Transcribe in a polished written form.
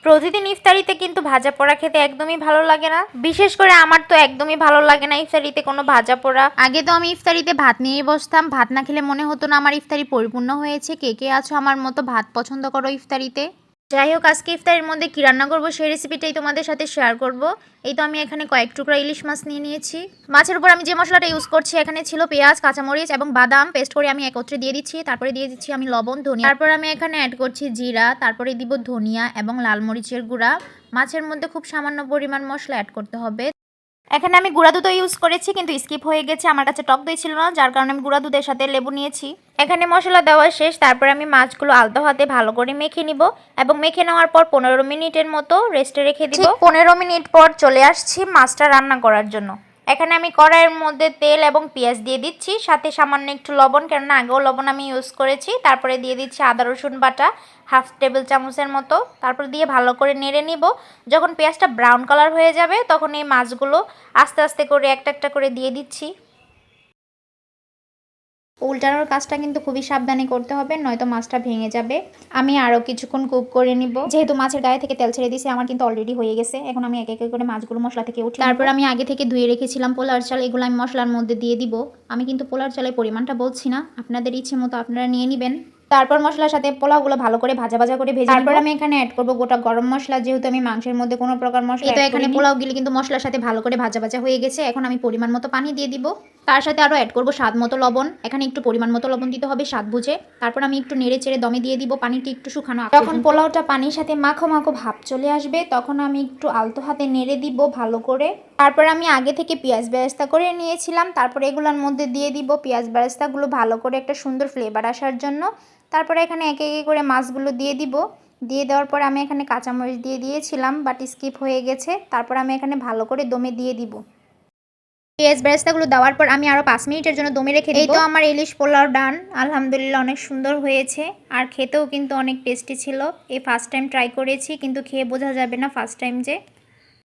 প্রতিদিন ইফতারিতে কিন্তু ভাজা পোড়া খেতে একদমই ভালো লাগে না, বিশেষ করে আমার তো একদমই ভালো লাগে না ইফতারিতে কোনো ভাজা পোড়া। আগে তো আমি ইফতারিতে ভাত নিয়ে বসতাম, ভাত না খেলে মনে হতো না আমার ইফতারি পরিপূর্ণ হয়েছে। কে কে আছো আমার মতো ভাত পছন্দ করো ইফতারিতে? যাই হোক, আজকে ইফতারের মধ্যে কী রান্না করবো সেই রেসিপিটাই তোমাদের সাথে শেয়ার করব। এই তো আমি এখানে কয়েক টুকরা ইলিশ মাছ নিয়ে নিয়েছি। মাছের উপর আমি যে মশলাটা ইউজ করছি এখানে ছিল পেঁয়াজ, কাঁচামরিচ এবং বাদাম পেস্ট করে আমি একত্রে দিয়ে দিচ্ছি। তারপরে দিয়ে দিচ্ছি আমি লবণ, ধনিয়া, তারপর আমি এখানে অ্যাড করছি জিরা, তারপরে দিব ধনিয়া এবং লাল মরিচের গুঁড়া। মাছের মধ্যে খুব সামান্য পরিমাণ মশলা অ্যাড করতে হবে। এখানে আমি গুঁড়া দুধও ইউজ করেছি, কিন্তু স্কিপ হয়ে গেছে, আমার কাছে টক দই ছিল না, যার কারণে আমি গুঁড়া দুধের সাথে লেবু নিয়েছি। এখানে মশলা দেওয়া শেষ, তারপর আমি মাছগুলো আলতো হাতে ভালো করে মেখে নিব এবং মেখে নেওয়ার পর 15 মিনিটের মতো রেস্টে রেখে দিব। 15 মিনিট পর চলে আসছি মাছটা রান্না করার জন্য। এখানে আমি কড়াইয়ের মধ্যে তেল এবং পেঁয়াজ দিয়ে দিচ্ছি, সাথে সামান্য একটু লবণ, কেননা আগেও লবণ আমি ইউজ করেছি। তারপরে দিয়ে দিচ্ছি আদা রসুন বাটা 1/2 টেবিল চামচের মতো। তারপর দিয়ে ভালো করে নেড়ে নিব। যখন পেঁয়াজটা ব্রাউন কালার হয়ে যাবে তখন এই মাছগুলো আস্তে আস্তে করে একটা একটা করে দিয়ে দিচ্ছি। উল্টানোর কাজটা কিন্তু খুবই সাবধানে করতে হবে, নয়তো মাছটা ভেঙে যাবে। আমি আরও কিছুক্ষণ কুক করে নিব। যেহেতু মাছের গায়ে থেকে তেল ছেড়ে দিয়েছে, আমার কিন্তু অলরেডি হয়ে গেছে। এখন আমি এক এক করে মাছগুলো মশলা থেকে উঠিয়ে তারপর আমি আগে থেকে ধুয়ে রেখেছিলাম পোলার চাল, এগুলো আমি মশলার মধ্যে দিয়ে দিব। আমি কিন্তু পোলার চালের পরিমাণটা বলছি না, আপনাদের ইচ্ছে মতো আপনারা নিয়ে নেবেন। তারপর মশলার সাথে পোলাওগুলো ভালো করে ভাজা ভাজা করে ভেজে তারপর আমি এখানে অ্যাড করব গোটা গরম মশলা, যেহেতু আমি মাংসের মধ্যে কোনো প্রকার মশলা তো এখানে পোলাওগুলি কিন্তু মশলার সাথে ভালো করে ভাজা ভাজা হয়ে গেছে। এখন আমি পরিমাণ মতো পানি দিয়ে দিব, তার সাথে আরও অ্যাড করব স্বাদ মতো লবণ। এখানে একটু পরিমাণ মতো লবণ দিতে হবে স্বাদ বুঝে। তারপর আমি একটু নেড়ে চেড়ে দমে দিয়ে দিব, পানিটি একটু শুকানো। যখন পোলাওটা পানির সাথে মাখো মাখো ভাব চলে আসবে তখন আমি একটু আলতো হাতে নেড়ে দিব ভালো করে। তারপর আমি আগে থেকে পেঁয়াজ বেরেস্তা করে নিয়েছিলাম, তারপর এগুলোর মধ্যে দিয়ে দিব পেঁয়াজ বেরেস্তাগুলো ভালো করে একটা সুন্দর ফ্লেভার আসার জন্য। তারপরে এখানে একে একে করে মাছগুলো দিয়ে দিব। দিয়ে দেওয়ার পর আমি এখানে কাঁচামরিচ দিয়ে দিয়েছিলাম, বাট স্কিপ হয়ে গেছে। তারপর আমি এখানে ভালো করে দমে দিয়ে দিব। পেঁয়াজ বেরেস্তাগুলো দেওয়ার পর আমি আরও 5 মিনিটের জন্য দমে রেখে দিই। এই তো আমার ইলিশ পোলাও ডান, আলহামদুলিল্লাহ অনেক সুন্দর হয়েছে, আর খেতেও কিন্তু অনেক টেস্টি ছিল। এই ফার্স্ট টাইম ট্রাই করেছি, কিন্তু খেয়ে বোঝা যাবে না ফার্স্ট টাইম যে।